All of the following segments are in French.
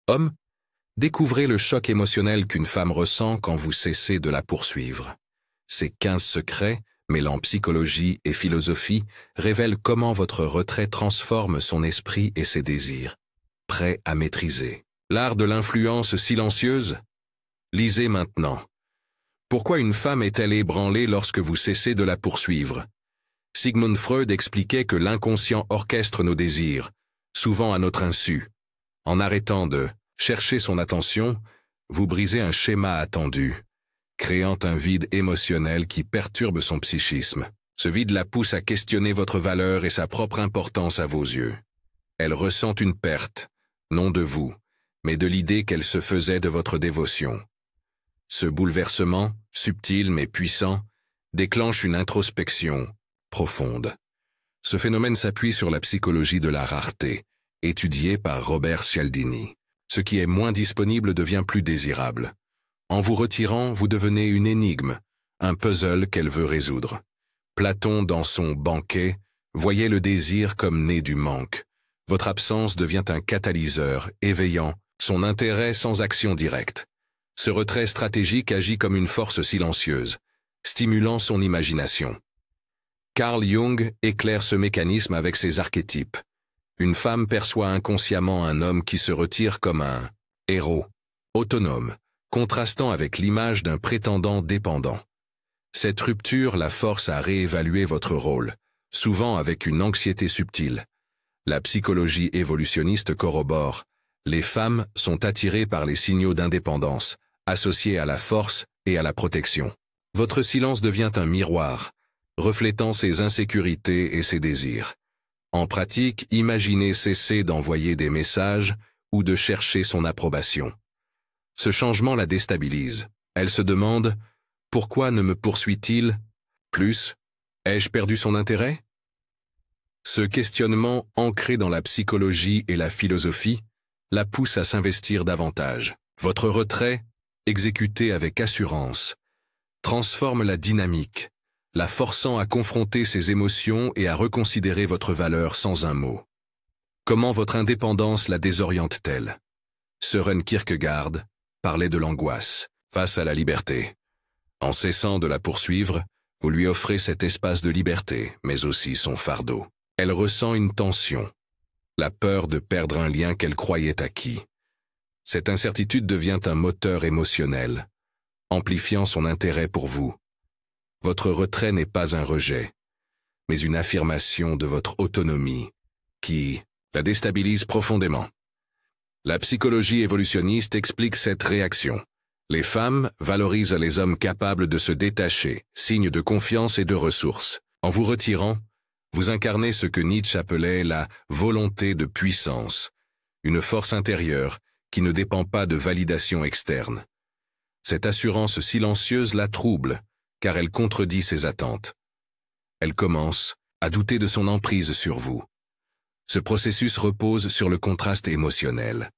Homme, découvrez le choc émotionnel qu'une femme ressent quand vous cessez de la poursuivre. Ces 15 secrets, mêlant psychologie et philosophie, révèlent comment votre retrait transforme son esprit et ses désirs. Prêt à maîtriser. L'art de l'influence silencieuse? Lisez maintenant. Pourquoi une femme est-elle ébranlée lorsque vous cessez de la poursuivre? Sigmund Freud expliquait que l'inconscient orchestre nos désirs, souvent à notre insu. En arrêtant de chercher son attention, vous brisez un schéma attendu, créant un vide émotionnel qui perturbe son psychisme. Ce vide la pousse à questionner votre valeur et sa propre importance à vos yeux. Elle ressent une perte, non de vous, mais de l'idée qu'elle se faisait de votre dévotion. Ce bouleversement, subtil mais puissant, déclenche une introspection profonde. Ce phénomène s'appuie sur la psychologie de la rareté, étudiée par Robert Cialdini. Ce qui est moins disponible devient plus désirable. En vous retirant, vous devenez une énigme, un puzzle qu'elle veut résoudre. Platon, dans son Banquet, voyait le désir comme né du manque. Votre absence devient un catalyseur, éveillant son intérêt sans action directe. Ce retrait stratégique agit comme une force silencieuse, stimulant son imagination. Carl Jung éclaire ce mécanisme avec ses archétypes. Une femme perçoit inconsciemment un homme qui se retire comme un héros, autonome, contrastant avec l'image d'un prétendant dépendant. Cette rupture la force à réévaluer votre rôle, souvent avec une anxiété subtile. La psychologie évolutionniste corrobore. Les femmes sont attirées par les signaux d'indépendance, associés à la force et à la protection. Votre silence devient un miroir, reflétant ses insécurités et ses désirs. En pratique, imaginez cesser d'envoyer des messages ou de chercher son approbation. Ce changement la déstabilise. Elle se demande « Pourquoi ne me poursuit-il plus? Ai-je perdu son intérêt ?» Ce questionnement, ancré dans la psychologie et la philosophie, la pousse à s'investir davantage. Votre retrait, exécuté avec assurance, transforme la dynamique, la forçant à confronter ses émotions et à reconsidérer votre valeur sans un mot. Comment votre indépendance la désoriente-t-elle? Søren Kierkegaard parlait de l'angoisse face à la liberté. En cessant de la poursuivre, vous lui offrez cet espace de liberté, mais aussi son fardeau. Elle ressent une tension, la peur de perdre un lien qu'elle croyait acquis. Cette incertitude devient un moteur émotionnel, amplifiant son intérêt pour vous. Votre retrait n'est pas un rejet, mais une affirmation de votre autonomie qui la déstabilise profondément. La psychologie évolutionniste explique cette réaction. Les femmes valorisent les hommes capables de se détacher, signe de confiance et de ressources. En vous retirant, vous incarnez ce que Nietzsche appelait la volonté de puissance, une force intérieure qui ne dépend pas de validation externe. Cette assurance silencieuse la trouble, car elle contredit ses attentes. Elle commence à douter de son emprise sur vous. Ce processus repose sur le contraste émotionnel.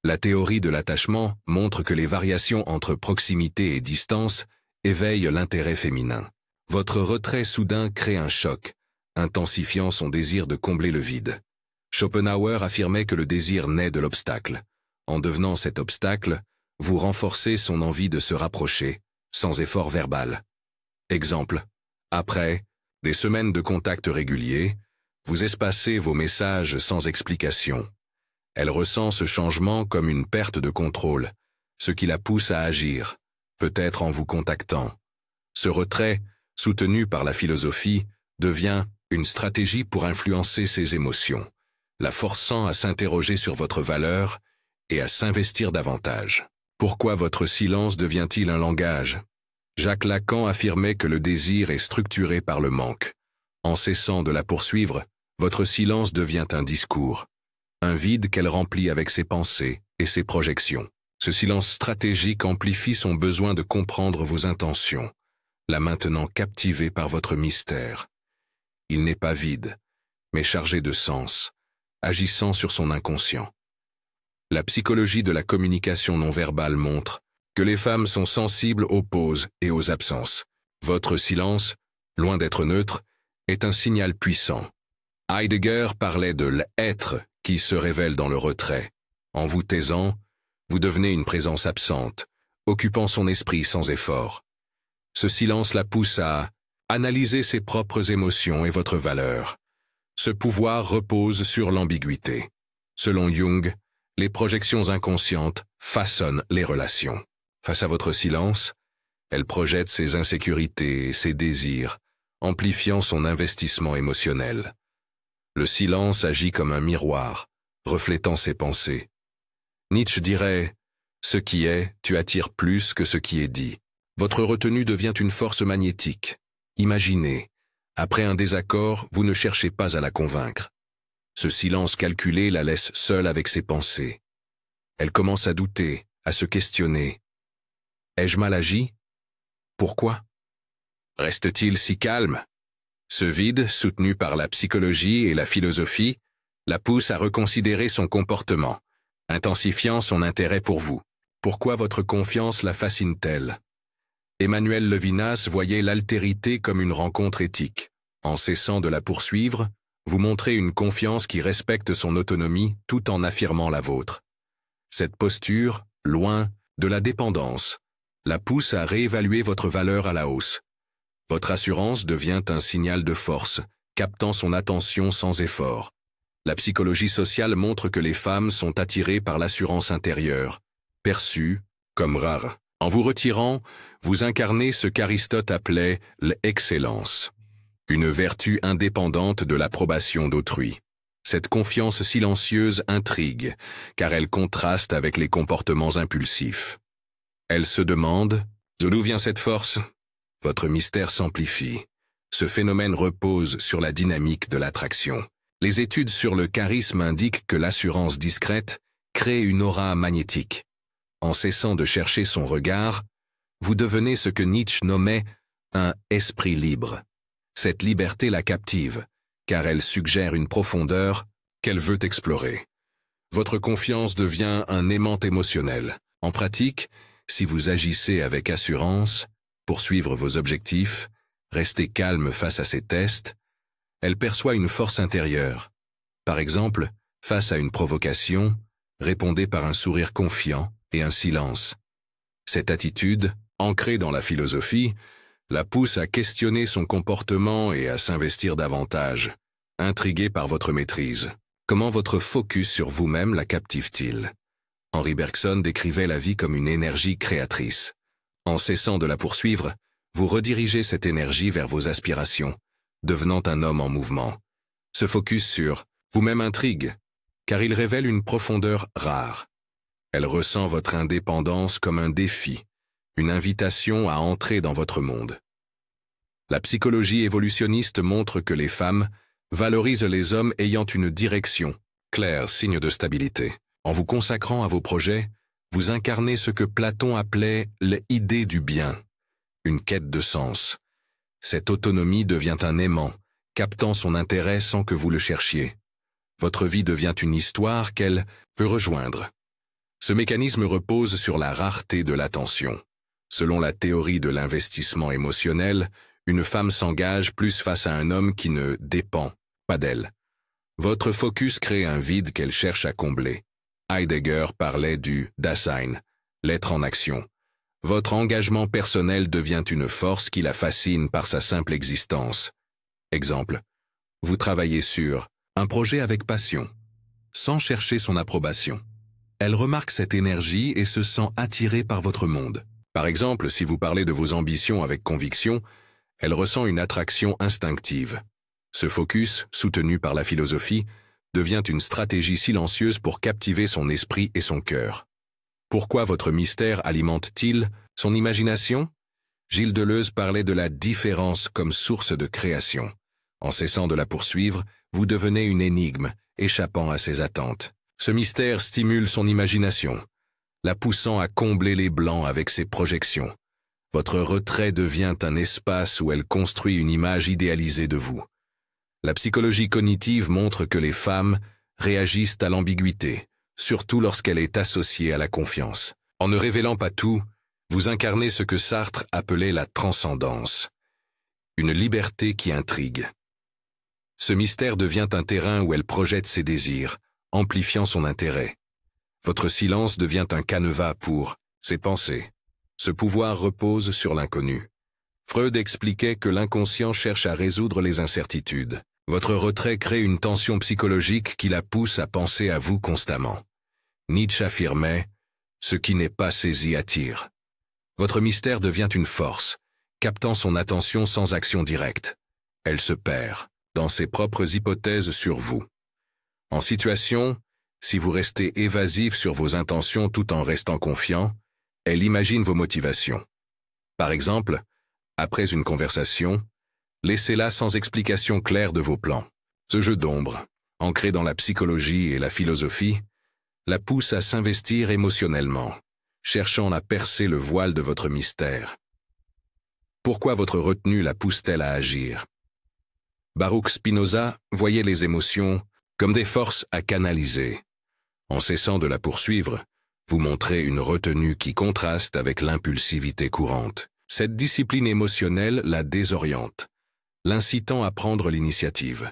La théorie de l'attachement montre que les variations entre proximité et distance éveillent l'intérêt féminin. Votre retrait soudain crée un choc, intensifiant son désir de combler le vide. Schopenhauer affirmait que le désir naît de l'obstacle. En devenant cet obstacle, vous renforcez son envie de se rapprocher, sans effort verbal. Exemple. Après des semaines de contacts réguliers, vous espacez vos messages sans explication. Elle ressent ce changement comme une perte de contrôle, ce qui la pousse à agir, peut-être en vous contactant. Ce retrait, soutenu par la philosophie, devient une stratégie pour influencer ses émotions, la forçant à s'interroger sur votre valeur et à s'investir davantage. Pourquoi votre silence devient-il un langage? Jacques Lacan affirmait que le désir est structuré par le manque. En cessant de la poursuivre, votre silence devient un discours, un vide qu'elle remplit avec ses pensées et ses projections. Ce silence stratégique amplifie son besoin de comprendre vos intentions, la maintenant captivée par votre mystère. Il n'est pas vide, mais chargé de sens, agissant sur son inconscient. La psychologie de la communication non verbale montre que les femmes sont sensibles aux pauses et aux absences. Votre silence, loin d'être neutre, est un signal puissant. Heidegger parlait de l'être qui se révèle dans le retrait. En vous taisant, vous devenez une présence absente, occupant son esprit sans effort. Ce silence la pousse à analyser ses propres émotions et votre valeur. Ce pouvoir repose sur l'ambiguïté. Selon Jung, les projections inconscientes façonnent les relations. Face à votre silence, elle projette ses insécurités et ses désirs, amplifiant son investissement émotionnel. Le silence agit comme un miroir, reflétant ses pensées. Nietzsche dirait « Ce qui est, tu attires plus que ce qui est dit ». Votre retenue devient une force magnétique. Imaginez, après un désaccord, vous ne cherchez pas à la convaincre. Ce silence calculé la laisse seule avec ses pensées. Elle commence à douter, à se questionner. Ai-je mal agi? Pourquoi? Reste-t-il si calme? Ce vide, soutenu par la psychologie et la philosophie, la pousse à reconsidérer son comportement, intensifiant son intérêt pour vous. Pourquoi votre confiance la fascine-t-elle? Emmanuel Levinas voyait l'altérité comme une rencontre éthique. En cessant de la poursuivre, vous montrez une confiance qui respecte son autonomie tout en affirmant la vôtre. Cette posture, loin de la dépendance, la pousse à réévaluer votre valeur à la hausse. Votre assurance devient un signal de force, captant son attention sans effort. La psychologie sociale montre que les femmes sont attirées par l'assurance intérieure, perçue comme rare. En vous retirant, vous incarnez ce qu'Aristote appelait l'excellence, une vertu indépendante de l'approbation d'autrui. Cette confiance silencieuse intrigue, car elle contraste avec les comportements impulsifs. Elle se demande « D'où vient cette force ?» Votre mystère s'amplifie. Ce phénomène repose sur la dynamique de l'attraction. Les études sur le charisme indiquent que l'assurance discrète crée une aura magnétique. En cessant de chercher son regard, vous devenez ce que Nietzsche nommait un esprit libre. Cette liberté la captive, car elle suggère une profondeur qu'elle veut explorer. Votre confiance devient un aimant émotionnel. En pratique, si vous agissez avec assurance, poursuivre vos objectifs, rester calme face à ces tests, elle perçoit une force intérieure. Par exemple, face à une provocation, répondez par un sourire confiant et un silence. Cette attitude, ancrée dans la philosophie, la pousse à questionner son comportement et à s'investir davantage, intrigué par votre maîtrise. Comment votre focus sur vous-même la captive-t-il? Henri Bergson décrivait la vie comme une énergie créatrice. En cessant de la poursuivre, vous redirigez cette énergie vers vos aspirations, devenant un homme en mouvement. Ce focus sur vous-même intrigue, car il révèle une profondeur rare. Elle ressent votre indépendance comme un défi, une invitation à entrer dans votre monde. La psychologie évolutionniste montre que les femmes valorisent les hommes ayant une direction, claire, signe de stabilité. En vous consacrant à vos projets, vous incarnez ce que Platon appelait l'idée du bien, une quête de sens. Cette autonomie devient un aimant, captant son intérêt sans que vous le cherchiez. Votre vie devient une histoire qu'elle peut rejoindre. Ce mécanisme repose sur la rareté de l'attention. Selon la théorie de l'investissement émotionnel, une femme s'engage plus face à un homme qui ne dépend pas d'elle. Votre focus crée un vide qu'elle cherche à combler. Heidegger parlait du Dasein, l'être en action. Votre engagement personnel devient une force qui la fascine par sa simple existence. Exemple, vous travaillez sur un projet avec passion, sans chercher son approbation. Elle remarque cette énergie et se sent attirée par votre monde. Par exemple, si vous parlez de vos ambitions avec conviction, elle ressent une attraction instinctive. Ce focus, soutenu par la philosophie, devient une stratégie silencieuse pour captiver son esprit et son cœur. Pourquoi votre mystère alimente-t-il son imagination? Gilles Deleuze parlait de la différence comme source de création. En cessant de la poursuivre, vous devenez une énigme, échappant à ses attentes. Ce mystère stimule son imagination, la poussant à combler les blancs avec ses projections. Votre retrait devient un espace où elle construit une image idéalisée de vous. La psychologie cognitive montre que les femmes réagissent à l'ambiguïté, surtout lorsqu'elle est associée à la confiance. En ne révélant pas tout, vous incarnez ce que Sartre appelait la transcendance, une liberté qui intrigue. Ce mystère devient un terrain où elle projette ses désirs, amplifiant son intérêt. Votre silence devient un canevas pour ses pensées. Ce pouvoir repose sur l'inconnu. Freud expliquait que l'inconscient cherche à résoudre les incertitudes. Votre retrait crée une tension psychologique qui la pousse à penser à vous constamment. Nietzsche affirmait « Ce qui n'est pas saisi attire ». Votre mystère devient une force, captant son attention sans action directe. Elle se perd dans ses propres hypothèses sur vous. En situation, si vous restez évasif sur vos intentions tout en restant confiant, elle imagine vos motivations. Par exemple, après une conversation, laissez-la sans explication claire de vos plans. Ce jeu d'ombre, ancré dans la psychologie et la philosophie, la pousse à s'investir émotionnellement, cherchant à percer le voile de votre mystère. Pourquoi votre retenue la pousse-t-elle à agir? Baruch Spinoza voyait les émotions comme des forces à canaliser. En cessant de la poursuivre, vous montrez une retenue qui contraste avec l'impulsivité courante. Cette discipline émotionnelle la désoriente, l'incitant à prendre l'initiative.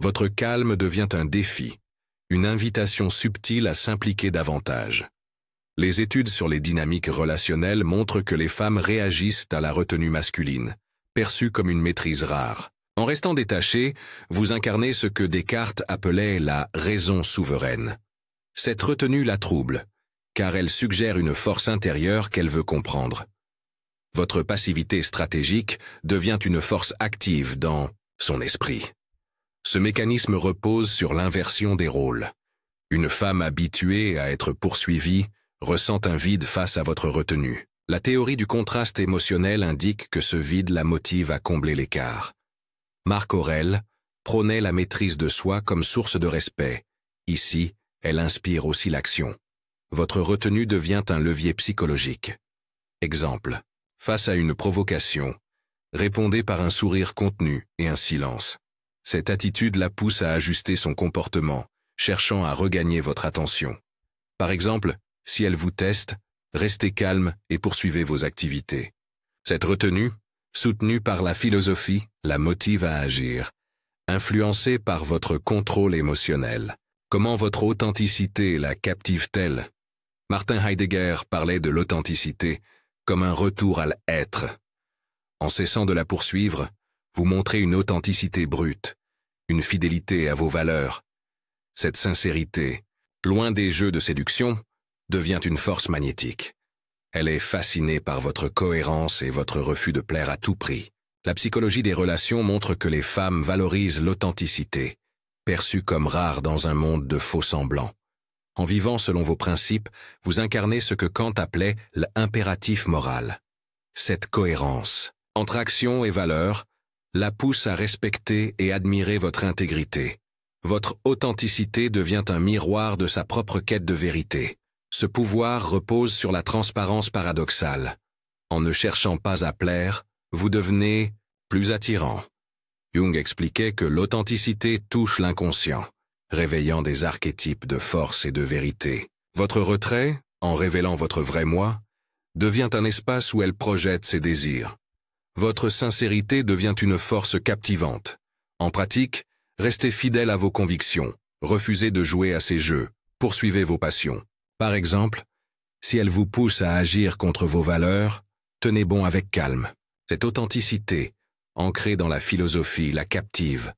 Votre calme devient un défi, une invitation subtile à s'impliquer davantage. Les études sur les dynamiques relationnelles montrent que les femmes réagissent à la retenue masculine, perçue comme une maîtrise rare. En restant détachées, vous incarnez ce que Descartes appelait la raison souveraine. Cette retenue la trouble, car elle suggère une force intérieure qu'elle veut comprendre. Votre passivité stratégique devient une force active dans son esprit. Ce mécanisme repose sur l'inversion des rôles. Une femme habituée à être poursuivie ressent un vide face à votre retenue. La théorie du contraste émotionnel indique que ce vide la motive à combler l'écart. Marc Aurèle prônait la maîtrise de soi comme source de respect. Ici, elle inspire aussi l'action. Votre retenue devient un levier psychologique. Exemple. Face à une provocation, répondez par un sourire contenu et un silence. Cette attitude la pousse à ajuster son comportement, cherchant à regagner votre attention. Par exemple, si elle vous teste, restez calme et poursuivez vos activités. Cette retenue, soutenue par la philosophie, la motive à agir, influencée par votre contrôle émotionnel. Comment votre authenticité la captive-t-elle? Martin Heidegger parlait de l'authenticité comme un retour à l'être. En cessant de la poursuivre, vous montrez une authenticité brute, une fidélité à vos valeurs. Cette sincérité, loin des jeux de séduction, devient une force magnétique. Elle est fascinée par votre cohérence et votre refus de plaire à tout prix. La psychologie des relations montre que les femmes valorisent l'authenticité, perçue comme rare dans un monde de faux semblants. En vivant selon vos principes, vous incarnez ce que Kant appelait l'impératif moral. Cette cohérence, entre action et valeur, la pousse à respecter et admirer votre intégrité. Votre authenticité devient un miroir de sa propre quête de vérité. Ce pouvoir repose sur la transparence paradoxale. En ne cherchant pas à plaire, vous devenez plus attirant. Jung expliquait que l'authenticité touche l'inconscient, réveillant des archétypes de force et de vérité. Votre retrait, en révélant votre vrai moi, devient un espace où elle projette ses désirs. Votre sincérité devient une force captivante. En pratique, restez fidèle à vos convictions, refusez de jouer à ces jeux, poursuivez vos passions. Par exemple, si elle vous pousse à agir contre vos valeurs, tenez bon avec calme. Cette authenticité, ancrée dans la philosophie, la captive,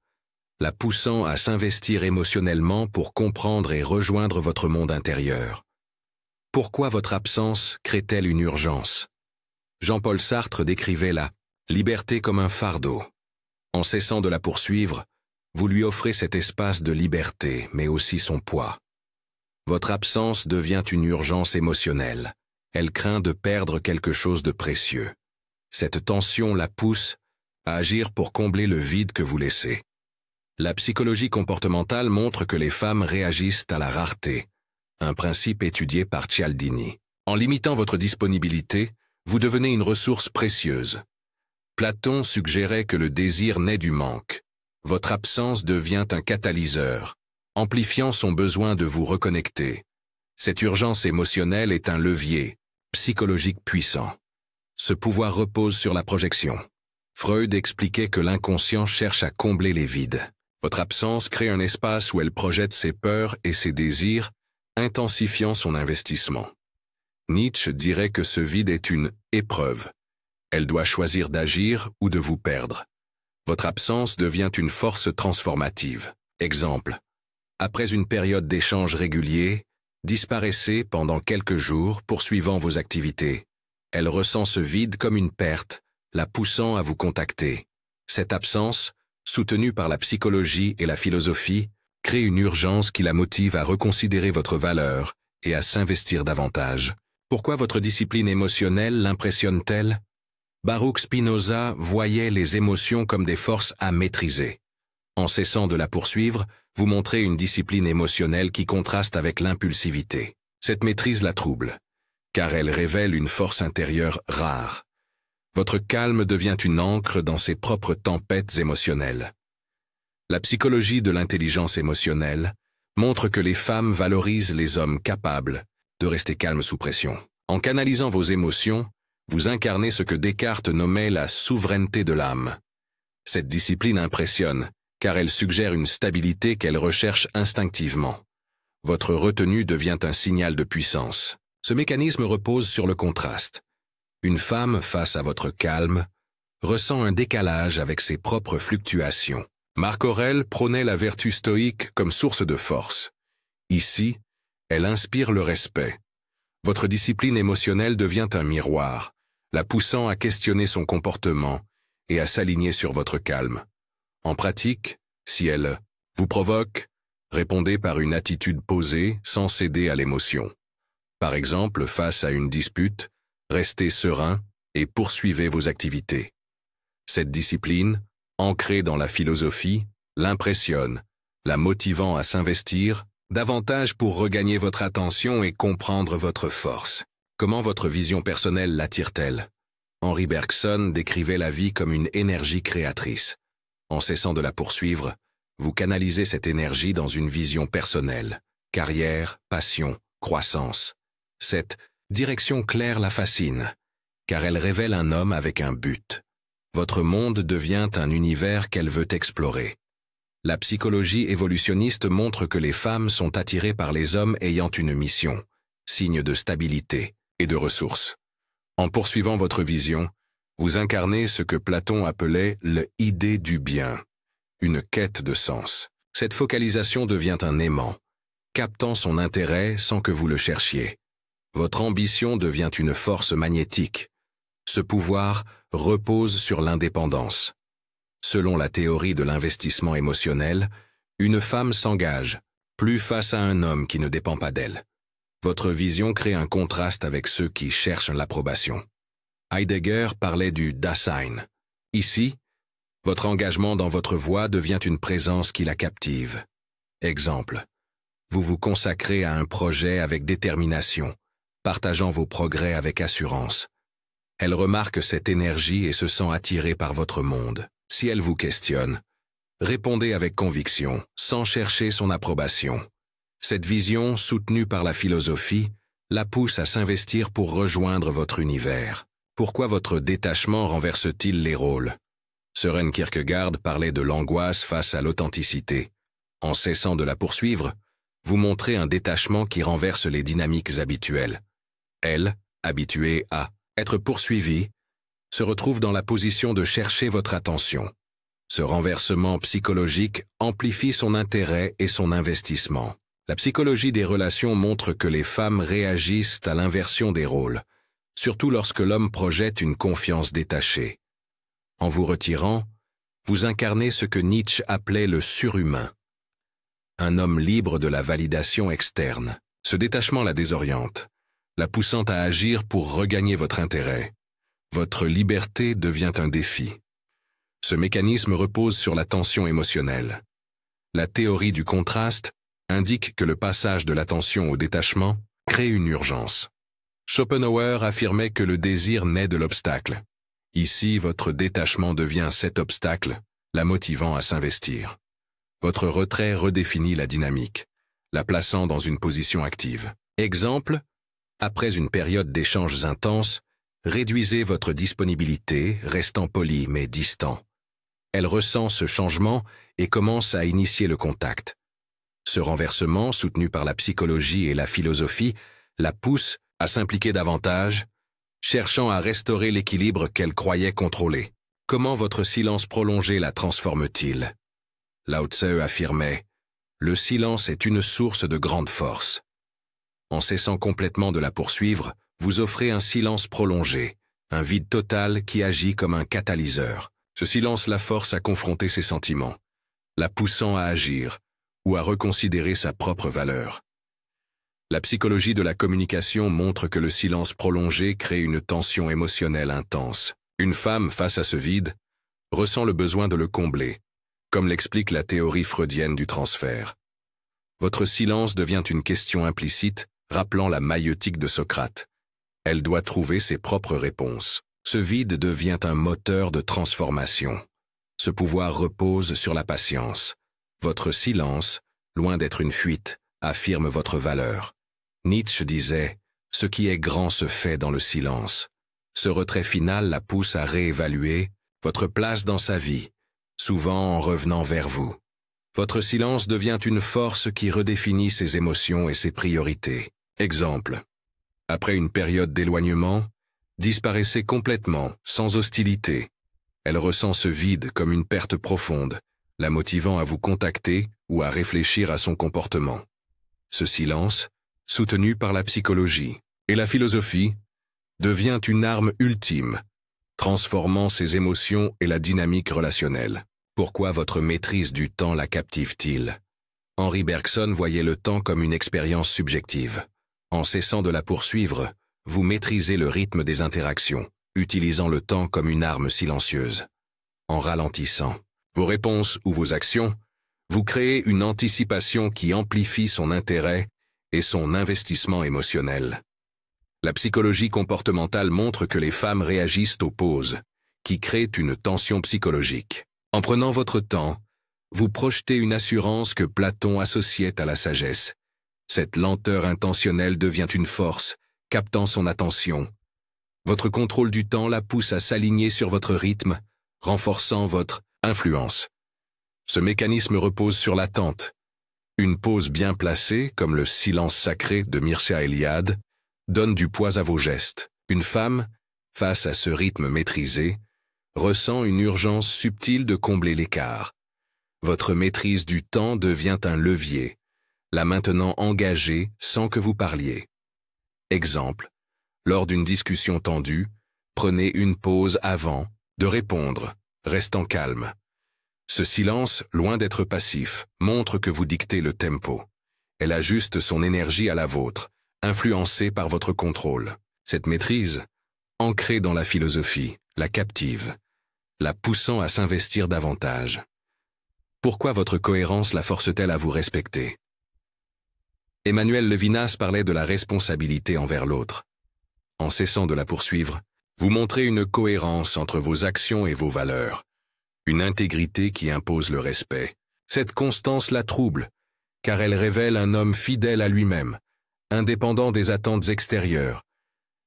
la poussant à s'investir émotionnellement pour comprendre et rejoindre votre monde intérieur. Pourquoi votre absence crée-t-elle une urgence? Jean-Paul Sartre décrivait la liberté comme un fardeau. En cessant de la poursuivre, vous lui offrez cet espace de liberté, mais aussi son poids. Votre absence devient une urgence émotionnelle. Elle craint de perdre quelque chose de précieux. Cette tension la pousse à agir pour combler le vide que vous laissez. La psychologie comportementale montre que les femmes réagissent à la rareté, un principe étudié par Cialdini. En limitant votre disponibilité, vous devenez une ressource précieuse. Platon suggérait que le désir naît du manque. Votre absence devient un catalyseur, amplifiant son besoin de vous reconnecter. Cette urgence émotionnelle est un levier psychologique puissant. Ce pouvoir repose sur la projection. Freud expliquait que l'inconscient cherche à combler les vides. Votre absence crée un espace où elle projette ses peurs et ses désirs, intensifiant son investissement. Nietzsche dirait que ce vide est une épreuve. Elle doit choisir d'agir ou de vous perdre. Votre absence devient une force transformative. Exemple. Après une période d'échange régulier, disparaissez pendant quelques jours poursuivant vos activités. Elle ressent ce vide comme une perte, la poussant à vous contacter. Cette absence, soutenue par la psychologie et la philosophie, crée une urgence qui la motive à reconsidérer votre valeur et à s'investir davantage. Pourquoi votre discipline émotionnelle l'impressionne-t-elle? Baruch Spinoza voyait les émotions comme des forces à maîtriser. En cessant de la poursuivre, vous montrez une discipline émotionnelle qui contraste avec l'impulsivité. Cette maîtrise la trouble, car elle révèle une force intérieure rare. Votre calme devient une ancre dans ses propres tempêtes émotionnelles. La psychologie de l'intelligence émotionnelle montre que les femmes valorisent les hommes capables de rester calmes sous pression. En canalisant vos émotions, vous incarnez ce que Descartes nommait la souveraineté de l'âme. Cette discipline impressionne, car elle suggère une stabilité qu'elle recherche instinctivement. Votre retenue devient un signal de puissance. Ce mécanisme repose sur le contraste. Une femme, face à votre calme, ressent un décalage avec ses propres fluctuations. Marc Aurèle prônait la vertu stoïque comme source de force. Ici, elle inspire le respect. Votre discipline émotionnelle devient un miroir, la poussant à questionner son comportement et à s'aligner sur votre calme. En pratique, si elle vous provoque, répondez par une attitude posée sans céder à l'émotion. Par exemple, face à une dispute, restez serein et poursuivez vos activités. Cette discipline, ancrée dans la philosophie, l'impressionne, la motivant à s'investir davantage pour regagner votre attention et comprendre votre force. Comment votre vision personnelle l'attire-t-elle? Henri Bergson décrivait la vie comme une énergie créatrice. En cessant de la poursuivre, vous canalisez cette énergie dans une vision personnelle. Carrière, passion, croissance. Cette direction claire la fascine, car elle révèle un homme avec un but. Votre monde devient un univers qu'elle veut explorer. La psychologie évolutionniste montre que les femmes sont attirées par les hommes ayant une mission, signe de stabilité et de ressources. En poursuivant votre vision, vous incarnez ce que Platon appelait l'idée du bien, une quête de sens. Cette focalisation devient un aimant, captant son intérêt sans que vous le cherchiez. Votre ambition devient une force magnétique. Ce pouvoir repose sur l'indépendance. Selon la théorie de l'investissement émotionnel, une femme s'engage, plus face à un homme qui ne dépend pas d'elle. Votre vision crée un contraste avec ceux qui cherchent l'approbation. Heidegger parlait du Dasein. Ici, votre engagement dans votre voie devient une présence qui la captive. Exemple. Vous vous consacrez à un projet avec détermination, partageant vos progrès avec assurance. Elle remarque cette énergie et se sent attirée par votre monde. Si elle vous questionne, répondez avec conviction, sans chercher son approbation. Cette vision, soutenue par la philosophie, la pousse à s'investir pour rejoindre votre univers. Pourquoi votre détachement renverse-t-il les rôles? Søren Kierkegaard parlait de l'angoisse face à l'authenticité. En cessant de la poursuivre, vous montrez un détachement qui renverse les dynamiques habituelles. Elle, habituée à être poursuivie, se retrouve dans la position de chercher votre attention. Ce renversement psychologique amplifie son intérêt et son investissement. La psychologie des relations montre que les femmes réagissent à l'inversion des rôles, surtout lorsque l'homme projette une confiance détachée. En vous retirant, vous incarnez ce que Nietzsche appelait le surhumain. Un homme libre de la validation externe. Ce détachement la désoriente, la poussant à agir pour regagner votre intérêt. Votre liberté devient un défi. Ce mécanisme repose sur la tension émotionnelle. La théorie du contraste indique que le passage de l'attention au détachement crée une urgence. Schopenhauer affirmait que le désir naît de l'obstacle. Ici, votre détachement devient cet obstacle, la motivant à s'investir. Votre retrait redéfinit la dynamique, la plaçant dans une position active. Exemple, après une période d'échanges intenses, réduisez votre disponibilité, restant poli mais distant. Elle ressent ce changement et commence à initier le contact. Ce renversement, soutenu par la psychologie et la philosophie, la pousse à s'impliquer davantage, cherchant à restaurer l'équilibre qu'elle croyait contrôler. Comment votre silence prolongé la transforme-t-il? Lao Tse affirmait « Le silence est une source de grande force ». En cessant complètement de la poursuivre, vous offrez un silence prolongé, un vide total qui agit comme un catalyseur. Ce silence la force à confronter ses sentiments, la poussant à agir ou à reconsidérer sa propre valeur. La psychologie de la communication montre que le silence prolongé crée une tension émotionnelle intense. Une femme, face à ce vide, ressent le besoin de le combler, comme l'explique la théorie freudienne du transfert. Votre silence devient une question implicite, rappelant la maïeutique de Socrate. Elle doit trouver ses propres réponses. Ce vide devient un moteur de transformation. Ce pouvoir repose sur la patience. Votre silence, loin d'être une fuite, affirme votre valeur. Nietzsche disait « Ce qui est grand se fait dans le silence ». Ce retrait final la pousse à réévaluer votre place dans sa vie, souvent en revenant vers vous. Votre silence devient une force qui redéfinit ses émotions et ses priorités. Exemple. Après une période d'éloignement, disparaissez complètement, sans hostilité. Elle ressent ce vide comme une perte profonde, la motivant à vous contacter ou à réfléchir à son comportement. Ce silence, soutenu par la psychologie et la philosophie, devient une arme ultime, transformant ses émotions et la dynamique relationnelle. Pourquoi votre maîtrise du temps la captive-t-il? Henri Bergson voyait le temps comme une expérience subjective. En cessant de la poursuivre, vous maîtrisez le rythme des interactions, utilisant le temps comme une arme silencieuse. En ralentissant vos réponses ou vos actions, vous créez une anticipation qui amplifie son intérêt et son investissement émotionnel. La psychologie comportementale montre que les femmes réagissent aux pauses, qui créent une tension psychologique. En prenant votre temps, vous projetez une assurance que Platon associait à la sagesse. Cette lenteur intentionnelle devient une force, captant son attention. Votre contrôle du temps la pousse à s'aligner sur votre rythme, renforçant votre influence. Ce mécanisme repose sur l'attente. Une pause bien placée, comme le silence sacré de Mircea Eliade, donne du poids à vos gestes. Une femme, face à ce rythme maîtrisé, ressent une urgence subtile de combler l'écart. Votre maîtrise du temps devient un levier, la maintenant engagée sans que vous parliez. Exemple, lors d'une discussion tendue, prenez une pause avant de répondre, restant calme. Ce silence, loin d'être passif, montre que vous dictez le tempo. Elle ajuste son énergie à la vôtre, influencée par votre contrôle. Cette maîtrise, ancrée dans la philosophie, la captive, la poussant à s'investir davantage. Pourquoi votre cohérence la force-t-elle à vous respecter? Emmanuel Levinas parlait de la responsabilité envers l'autre. En cessant de la poursuivre, vous montrez une cohérence entre vos actions et vos valeurs, une intégrité qui impose le respect. Cette constance la trouble, car elle révèle un homme fidèle à lui-même, indépendant des attentes extérieures.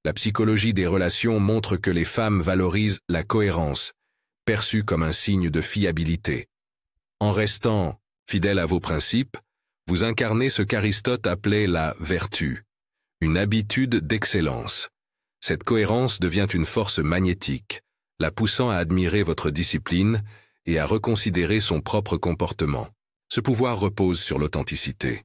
La psychologie des relations montre que les femmes valorisent la cohérence, perçue comme un signe de fiabilité. En restant fidèle à vos principes, vous incarnez ce qu'Aristote appelait la vertu, une habitude d'excellence. Cette cohérence devient une force magnétique, la poussant à admirer votre discipline et à reconsidérer son propre comportement. Ce pouvoir repose sur l'authenticité.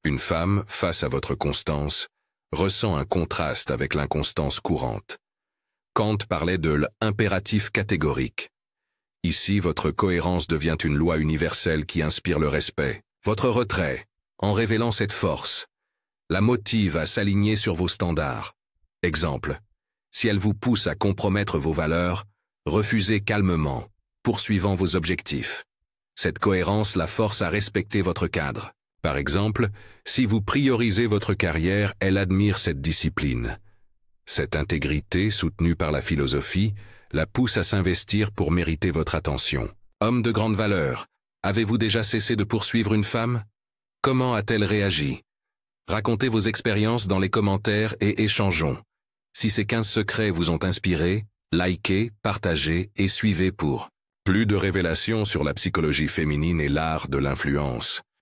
Une femme, face à votre constance, ressent un contraste avec l'inconstance courante. Kant parlait de l'impératif catégorique. Ici, votre cohérence devient une loi universelle qui inspire le respect. Votre retrait, en révélant cette force, la motive à s'aligner sur vos standards. Exemple, si elle vous pousse à compromettre vos valeurs, refusez calmement, poursuivant vos objectifs. Cette cohérence la force à respecter votre cadre. Par exemple, si vous priorisez votre carrière, elle admire cette discipline. Cette intégrité, soutenue par la philosophie, la pousse à s'investir pour mériter votre attention. Homme de grande valeur, avez-vous déjà cessé de poursuivre une femme? Comment a-t-elle réagi? Racontez vos expériences dans les commentaires et échangeons. Si ces 15 secrets vous ont inspiré, likez, partagez et suivez pour plus de révélations sur la psychologie féminine et l'art de l'influence.